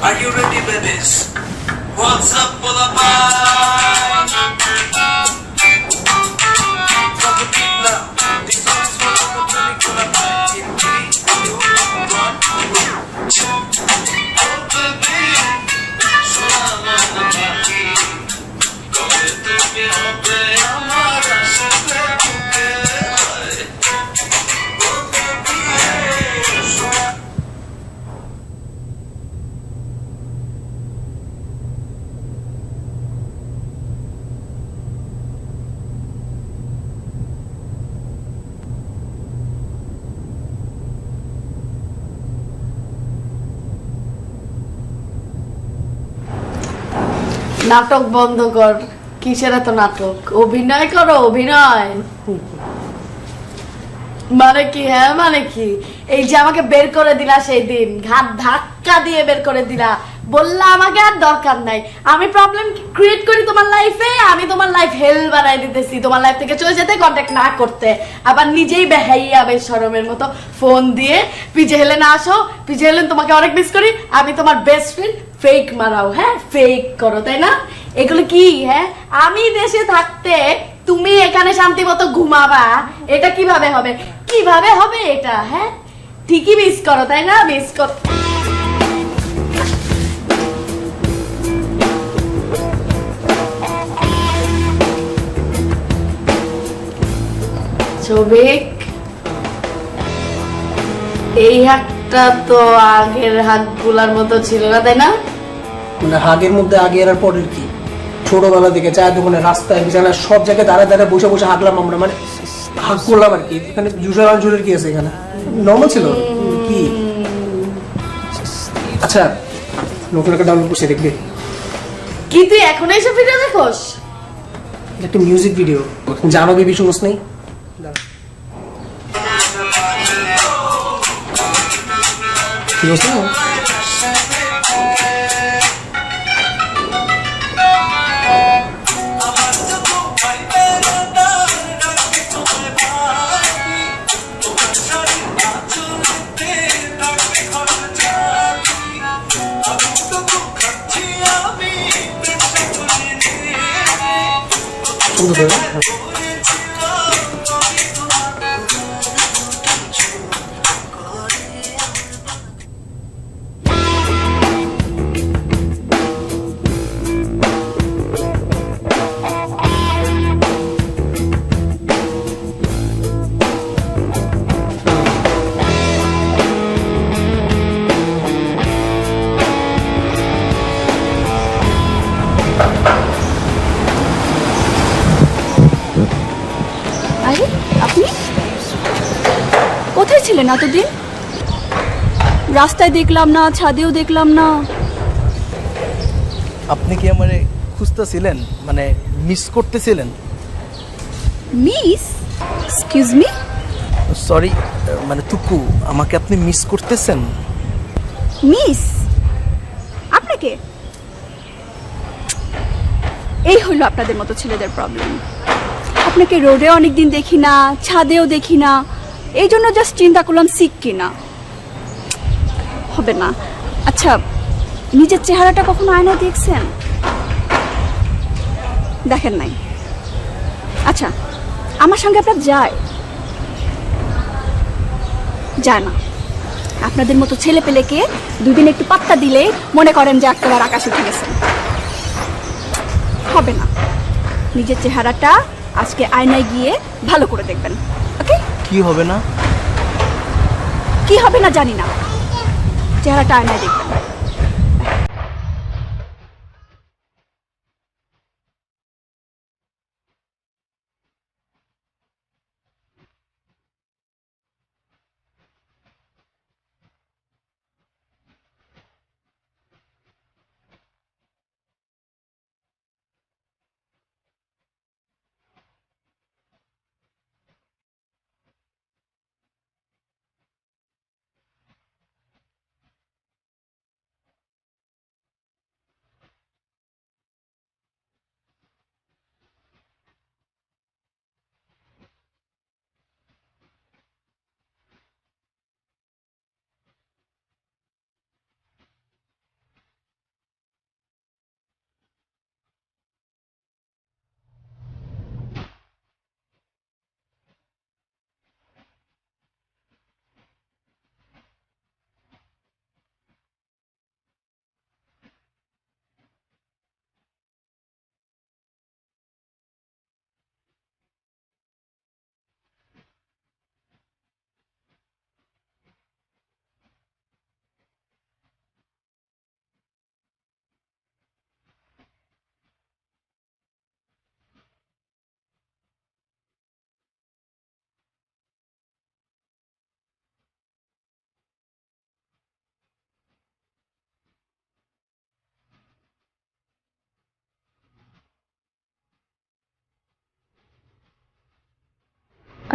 Are you ready, babies? What's up, Bola? Drop the beat now. This song's for all the pretty Bola. In 3, 2, 1. Oh, baby, Solana Maki. Come to me, hope Amara Shute. Oh, baby, নাটক বন্ধ কর। কিসের এত নাটক? অভিনয় করো, অভিনয়। মানে কি? হ্যাঁ মানে কি? এই যে আমাকে বের করে দিলা সেই দিন, ঘাট ধাক্কা দিয়ে বের করে দিলা, বললা আমাকে আর দরকার নাই, আমি প্রবলেম ক্রিয়েট করি তোমার লাইফে, আমি তোমার লাইফ হেল বানাই দিতেছি, তোমার লাইফ থেকে চলে যেতে, কন্ট্যাক্ট না করতে, আবার নিজেই বেহাইয়া বেশরমের মতো ফোন দিয়ে পিজে হেলেন আসো, পিজে হেলেন তোমাকে অনেক মিস করি, আমি তোমার বেস্ট ফ্রেন্ড, ফেক মারাও। হ্যাঁ ফেক করো, তাই না? এগুলো কি? হ্যাঁ আমি দেশে থাকতে তুমি এখানে শান্তি মতো ঘুমাবা, এটা কিভাবে হবে? কিভাবে হবে এটা? হ্যাঁ ঠিকই মিস করো, তাই না? মিস করো। ছবিক, এই হাতটা তো আগের হাতগুলার মতো ছিল না, তাই না? মানে হাগের মধ্যে আগের আর পরের কি? ছোটবেলা থেকে চায়ের দোকানে, রাস্তায়, বিছানায়, সব জায়গায় দাঁড়ায় দাঁড়ায় বসে বসে হাগলাম আমরা, মানে হাগ করলাম আর কি। এখানে জুসের আঞ্জুরের কি আছে? এখানে নর্মাল ছিল কি? আচ্ছা নতুন একটা ডাউনলোড করছি, দেখবি? কি তুই এখন এইসব ভিডিও দেখোস? একটা মিউজিক ভিডিও, জানো বেবি শুনোস নেই? শুনোস না? শুনতে পাবে? আরে আপনি কোথায় ছিলেন এতদিন? রাস্তায় দেখলাম না, ছাদেও দেখলাম না। আপনি কি আমারে খুঁজতেছিলেন, মানে মিস করতেছিলেন? মিস? Excuse me? সরি, মানে তুকু, আমাকে আপনি মিস করতেছেন? মিস? আপনাকে? এই হলো আপনাদের মতো ছেলেদের প্রবলেম। আপনাকে রোডে অনেকদিন দেখি না, ছাদেও দেখি না, এই জন্য জাস্ট চিন্তা করলাম সিক কিনা। হবে না। আচ্ছা নিজের চেহারাটা কখনো আয়নায় দেখছেন? দেখেন নাই? আচ্ছা আমার সঙ্গে আপনার যায়? যায় না। আপনাদের মতো ছেলে পেলেকে দুদিন একটু পাত্তা দিলে মনে করেন যে একেবারে আকাশ উঠে গেছেন। হবে না। নিজের চেহারাটা আজকে আয়নায় গিয়ে ভালো করে দেখবেন, ওকে? কি হবে না? কি হবে না জানি না, চেহারাটা আয়নায় দেখবেন।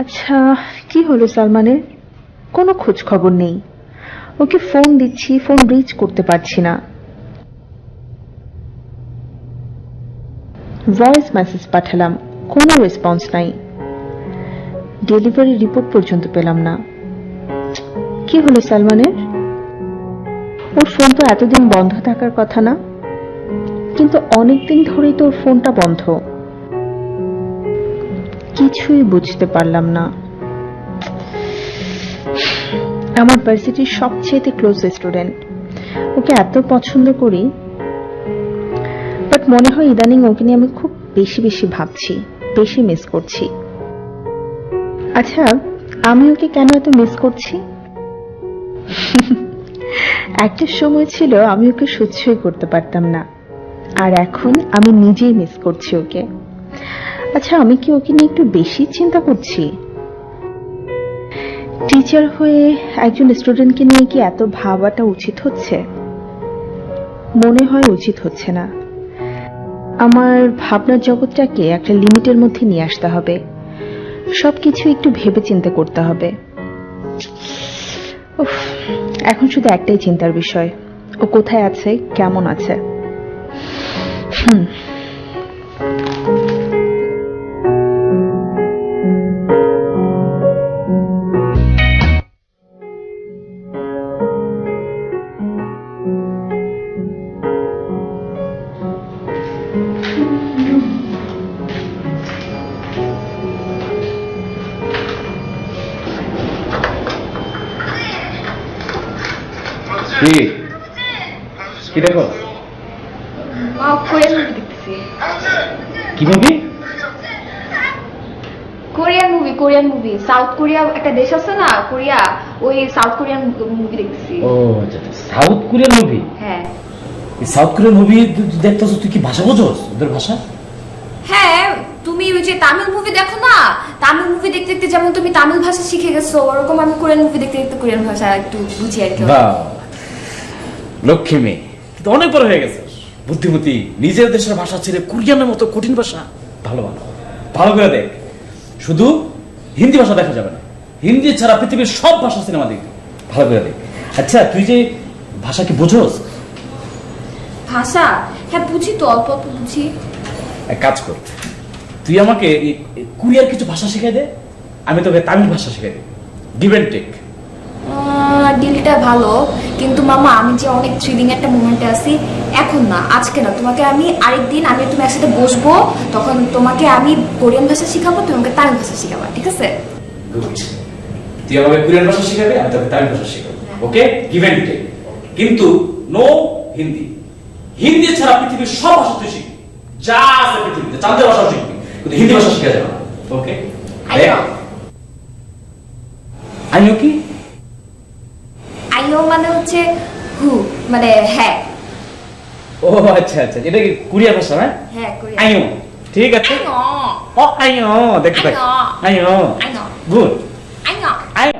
আচ্ছা, কি হলো সালমানের? কোনো খোঁজ খবর নেই। ওকে ফোন দিচ্ছি, ফোন রিচ করতে পারছি না। ভয়েস মেসেজ পাঠালাম, কোনো রেসপন্স নাই। ডেলিভারি রিপোর্ট পর্যন্ত পেলাম না। কি হলো সালমানের? ওর ফোন তো এতদিন বন্ধ থাকার কথা না, কিন্তু অনেকদিন ধরেই তো ওর ফোনটা বন্ধ। কিছুই বুঝতে পারলাম না। আমার ভার্সিটির সবচেয়ে ক্লোজ স্টুডেন্ট, ওকে এত পছন্দ করি, বাট মনে হয় ইদানিং ওকে নিয়ে আমি খুব বেশি বেশি ভাবছি, বেশি মিস করছি। আচ্ছা, আমি ওকে কেন এত মিস করছি? একটা সময় ছিল আমি ওকে সহ্যই করতে পারতাম না, আর এখন আমি নিজেই মিস করছি ওকে। আচ্ছা, আমি কি ওকে নিয়ে একটু বেশি চিন্তা করছি? টিচার হয়ে একজন স্টুডেন্টকে নিয়ে কি এত ভাবাটা উচিত হচ্ছে? মনে হয় উচিত হচ্ছে না। আমার ভাবনার জগৎটাকে একটা লিমিটের মধ্যে নিয়ে আসতে হবে, সবকিছু একটু ভেবে চিন্তা করতে হবে। উফ, এখন শুধু একটাই চিন্তার বিষয়, ও কোথায় আছে, কেমন আছে। কি দেখো? কোরিয়ান মুভি দেখতেছি। কি movie? Korean movie. South Korea একটা দেশ আছে না, কোরিয়া, ওই সাউথ কোরিয়ান মুভি দেখতেছি। ও আচ্ছা, সাউথ কোরিয়ান মুভি। হ্যাঁ। এই সাউথ কোরিয়ান মুভি দেখতেছ, তুই কি ভাষা বোঝোস, ওদের ভাষা? হ্যাঁ, তুমি ওই যে তামিল মুভি দেখো না, তামিল মুভি দেখতে দেখতে যেমন তুমি তামিল ভাষা শিখে গেছো, ওরকম আমি কোরিয়ান মুভি দেখতে দেখতে কোরিয়ান ভাষা একটু বুঝি আর কি। বাহ, লক্ষ্মী মেয়ে, কিন্তু অনেক বড় হয়ে গেছে, বুদ্ধিমতী। নিজের দেশের ভাষা ছেড়ে কোরিয়ানের মতো কঠিন ভাষা। ভালো ভালো ভালো করে দেখ, শুধু হিন্দি ভাষা দেখা যাবে না, হিন্দি ছাড়া পৃথিবীর সব ভাষা সিনেমা দেখবি, ভালো করে দেখ। আচ্ছা, তুই যে ভাষা কি বোঝোস? ভাষা? হ্যাঁ বুঝি তো, অল্প অল্প বুঝি। এক কাজ কর, তুই আমাকে কোরিয়ার কিছু ভাষা শিখাই দে, আমি তোকে তামিল ভাষা শিখাই দেব। Give and take. ডিলটা ভালো, কিন্তু মামা আমি যে অনেক থ্রিলিং একটা মোমেন্টে আছি, এখন না, আজকে না, তোমাকে আমি আরেকদিন, আমি তুমি একসাথে বসবো, তখন তোমাকে আমি কোরিয়ান ভাষা শিখাবো, তুমি আমাকে তামিল ভাষা শিখাবা, ঠিক আছে? গুড। তুই আমাকে কোরিয়ান ভাষা শিখাবে, আমি তোকে তামিল ভাষা শিখাবো। ওকে, গিভ এন্ড টেক। কিন্তু নো হিন্দি। হিন্দি ছাড়া পৃথিবীর সব ভাষা তুই শিখবি, যা আছে পৃথিবীতে, চাঁদের ভাষা শিখবি, কিন্তু হিন্দি ভাষা শিখা যাবে না। ওকে? আইও কি? আইও মানে হচ্ছে হু, মানে হ্যাঁ। ও আচ্ছা আচ্ছা, এটা কি কোরিয়ান ভাষা না? হ্যাঁ, কোরিয়ান। আইও, ঠিক আছে। ও আইও, দেখতে পাই। আইও, গুড। আইও।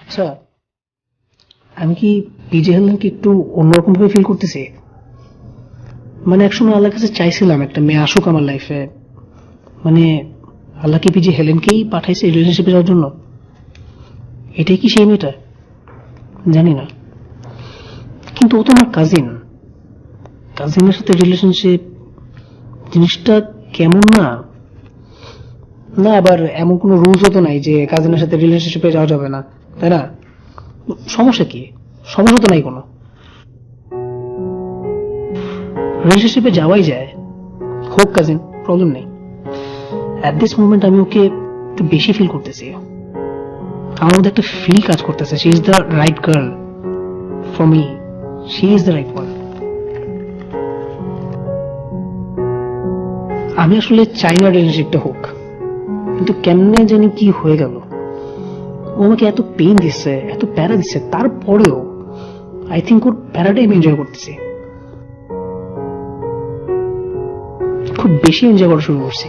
আচ্ছা, আমি কি পিজে হেলেনকে একটু অন্যরকম ভাবে ফিল করতেছি? মানে একসময় আল্লাহর কাছে চাইছিলাম একটা মেয়ে আসুক আমার লাইফে, মানে আল্লাহ কি পিজে হেলেনকেই পাঠাইছে রিলেশনশিপে যাওয়ার জন্য? এটাই কি সেই মেয়েটা? জানি না, কিন্তু ও তো আমার কাজিনের সাথে রিলেশনশিপ জিনিসটা কেমন না? না, আবার এমন কোনো রুলসও তো নাই যে কাজিনের সাথে রিলেশনশিপে যাওয়া যাবে না, তাই না? সমস্যা কি? সমস্যা তো নাই কোনো, রিলেশনশিপে যাওয়াই যায়, হোক কাজিন, প্রবলেম নেই। অ্যাট দিস মোমেন্ট আমি ওকে একটু বেশি ফিল করতেছি। আমার মধ্যে একটা ফিল কাজ করতেছে, she is the right girl for me, she is the right one. আমি আসলে চাই না রিলেশনশিপটা হোক, কিন্তু কেমনে জানি কি হয়ে গেল। ও আমাকে এত পেইন দিচ্ছে, এত প্যারা দিচ্ছে, তারপরেও আই থিঙ্ক ওর প্যারাটাই আমি এনজয় করতেছি, খুব বেশি এনজয় করা শুরু করছি।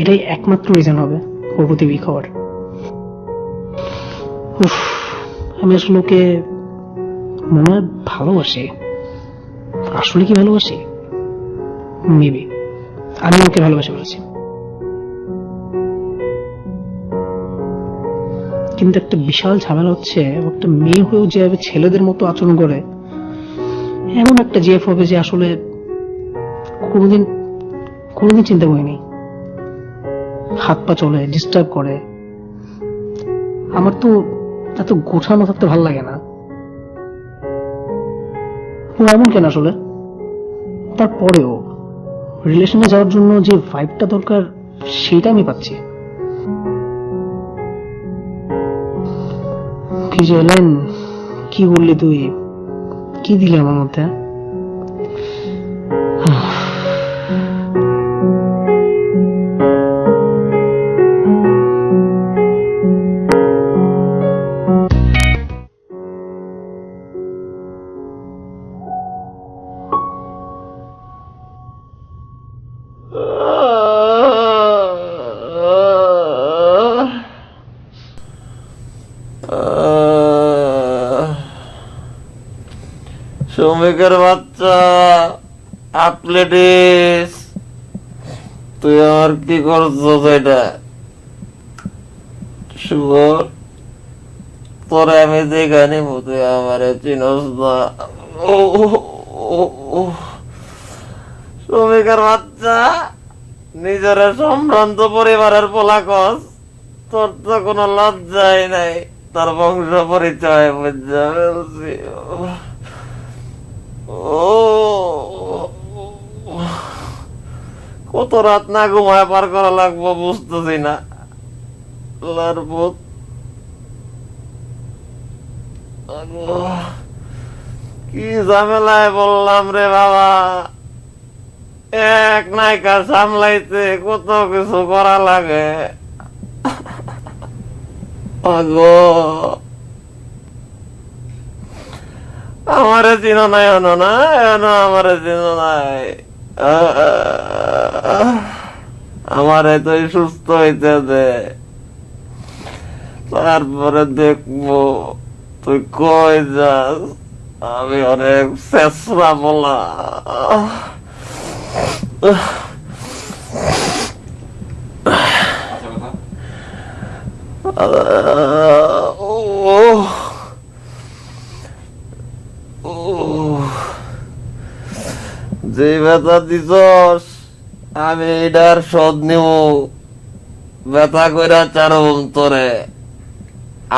এটাই একমাত্র রিজন হবে ওর প্রতি উইক হওয়ার। আমি আসলে ওকে মনে হয় ভালোবাসি। আসলে কি ভালোবাসি? মেবি আমি ওকে ভালোবাসি বলেছি, কিন্তু একটা বিশাল ঝামেলা হচ্ছে, একটা মেয়ে হয়েও যেভাবে ছেলেদের মতো আচরণ করে, এমন একটা জেফ হবে যে আসলে কোনোদিন কোনোদিন চিন্তা করিনি। হাত পা চলে, ডিস্টার্ব করে। আমার তো এত গোছানো থাকতে ভালো লাগে না। ও এমন কেন আসলে? তারপরেও রিলেশনে যাওয়ার জন্য যে ভাইবটা দরকার সেটা আমি পাচ্ছি। কি যে এলেন, কি বললি তুই, কি দিলি আমার মধ্যে? শ্রমিকের বাচ্চা, আপলেটিস, তুই আমার কি করছিস? এটা শুভ, তোরে আমি দেখে নিব, তুই আমারে চিনস না। শ্রমিকের বাচ্চা, নিজের সম্ভ্রান্ত পরিবারের পোলাকস, তোর তো কোনো লজ্জাই নাই, তার বংশ পরিচয় বুঝা ফেলছি। কত রাত না ঘুমায় পার করা লাগবো বুঝতেছি না। কি ঝামেলায় বললাম রে বাবা, এক নায়িকা সামলাইতে কত কিছু করা লাগে। আমারে চিনো নাই, এনো না, এনো আমারে চিনো নাই। আমারে তুই সুস্থ হইতে দে, তারপরে দেখবো তুই কই যাস। আমি অনেক চেষ্টা বলা। যে ব্যথা দিছস আমি এটার শোধ নিব, ব্যথা কইরা চারম তোরে।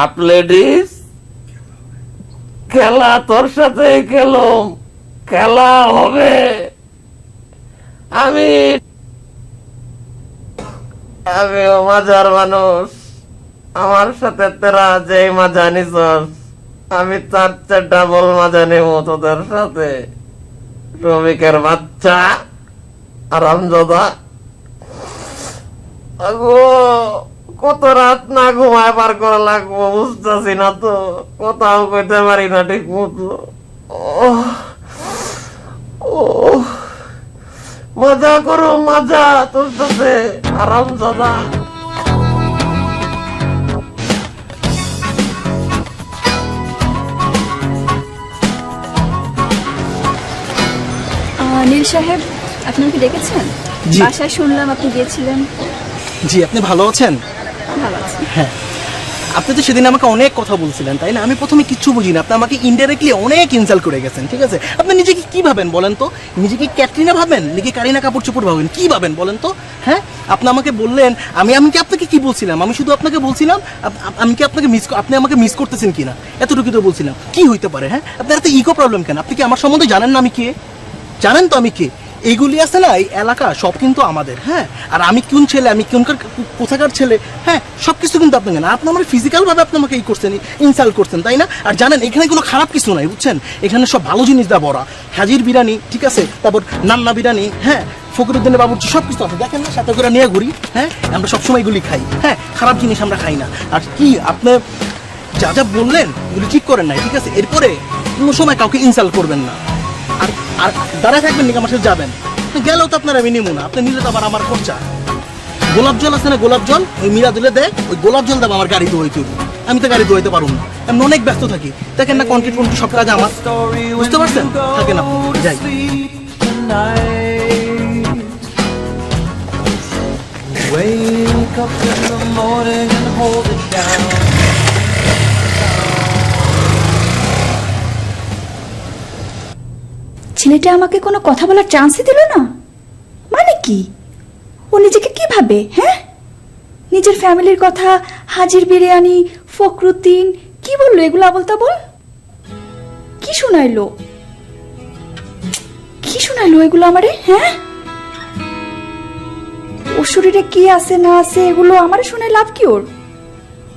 আপলেডিস, খেলা তোর সাথে খেলুম, খেলা হবে। আমিও মাজার মানুষ, আমার সাথে তোরা যে মাজা নিছস আমি তার চেয়ে ডাবল মাজা নেব তোদের সাথে। শ্রমিকের বাচ্চা, আরামজাদা। কত রাত না ঘুমায় পার করা লাগবো বুঝতেছি না তো, কোথাও কইতে পারি না ঠিক মতো। মজা করো, মজা তোর সাথে, আরামজাদা। নীল সাহেব, আপনি কি ডেকেছেন? জি। বাসায় শুনলাম আপনি গিয়েছিলেন। জি, আপনি ভালো আছেন? ভালো আছি। হ্যাঁ, আপনি তো সেদিন আমাকে অনেক কথা বলছিলেন, তাই না? আমি প্রথমে কিচ্ছু বুঝি না, আপনি আমাকে ইনডাইরেক্টলি অনেক ইনসাল্ট করে গেছেন, ঠিক আছে? আপনি নিজেকে কি ভাবেন বলেন তো? নিজেকে ক্যাটরিনা ভাবেন নাকি কারিনা কাপুর চুপুর ভাবেন? কি ভাবেন বলেন তো? হ্যাঁ, আপনি আমাকে বললেন, আমি কি আপনাকে কি বলছিলাম? আমি শুধু আপনাকে বলছিলাম আমি কি আপনাকে আপনি আমাকে মিস করতেছেন কিনা, এতটুকু তো বলছিলাম। কি হইতে পারে? হ্যাঁ, আপনার এত ইগো প্রবলেম কেন? আপনি কি আমার সম্বন্ধে জানেন না আমি কে? জানেন তো আমি কে? এইগুলি আছে না, এই এলাকা সব কিন্তু আমাদের, হ্যাঁ। আর আমি কোন ছেলে, আমি কোথাকার ছেলে, হ্যাঁ, সব কিছু কিন্তু আপনি জানেন। আপনি আমার ফিজিক্যাল ভাবে আপনি আমাকে এই করছেন, ইনসাল্ট করছেন, তাই না? আর জানেন এখানে কোনো খারাপ কিছু নাই, বুঝছেন? এখানে সব ভালো জিনিস দা ভরা। হাজির বিরিয়ানি, ঠিক আছে, তারপর নান্না বিরিয়ানি, হ্যাঁ, ফকরুদ্দিনের বাবুর্চি, সব কিছু আছে। দেখেন না, সাথে করে নিয়ে ঘুরি, হ্যাঁ, আমরা সবসময় এগুলি খাই, হ্যাঁ, খারাপ জিনিস আমরা খাই না। আর কি আপনি যা যা বললেন এগুলি ঠিক করেন নাই, ঠিক আছে? এরপরে কোনো সময় কাউকে ইনসাল্ট করবেন না। আর আর দাঁড়ায় থাকবেন নাকি আমার সাথে যাবেন? গেলেও তো আপনারা আমি নিবো না, আপনি নিলে তো আবার আমার খরচা। গোলাপ জল আছে না, গোলাপ জল, ওই মিরা দিলে দেয়, ওই গোলাপ জল দেবো আমার গাড়ি ধোয়াইতে হইব। আমি তো গাড়ি ধোয়াইতে পারবো না, আমি অনেক ব্যস্ত থাকি। দেখেন না, কন্ট্রিট সব কাজ আমার, বুঝতে পারছেন? থাকেন আপনি, যাই। Wake up in the morning and hold it down. ছেলেটা আমাকে কোনো কথা বলার চান্সই দিল না, মানে কি? ও নিজেকে কি ভাবে? হ্যাঁ, নিজের ফ্যামিলির কথা, হাজির বিরিয়ানি, ফখরুদ্দিন, কি বললো এগুলো? বলতা বল, কি শোনাইলো, কি শোনাইলো এগুলো আমারে? হ্যাঁ, ওর শরীরে কি আছে না আছে এগুলো আমারে শুনে লাভ কি? ওর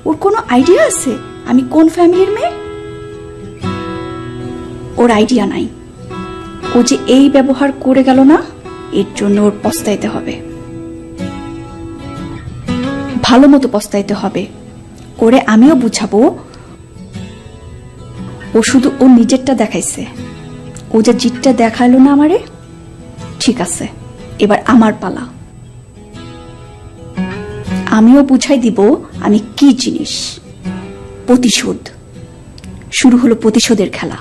ওর কোনো আইডিয়া আছে আমি কোন ফ্যামিলির মেয়ে? ওর আইডিয়া নাই। ও যে এই ব্যবহার করে গেল না, এর জন্য ওর পস্তাইতে হবে, ভালো মতো পস্তাইতে হবে। ওরে আমিও বুঝাবো, ও শুধু ও নিজেরটা দেখাইছে, ও যে জিতটা দেখাইলো না আমারে। ঠিক আছে, এবার আমার পালা, আমিও বুঝাই দিব আমি কি জিনিস। প্রতিশোধ শুরু হলো, প্রতিশোধের খেলা।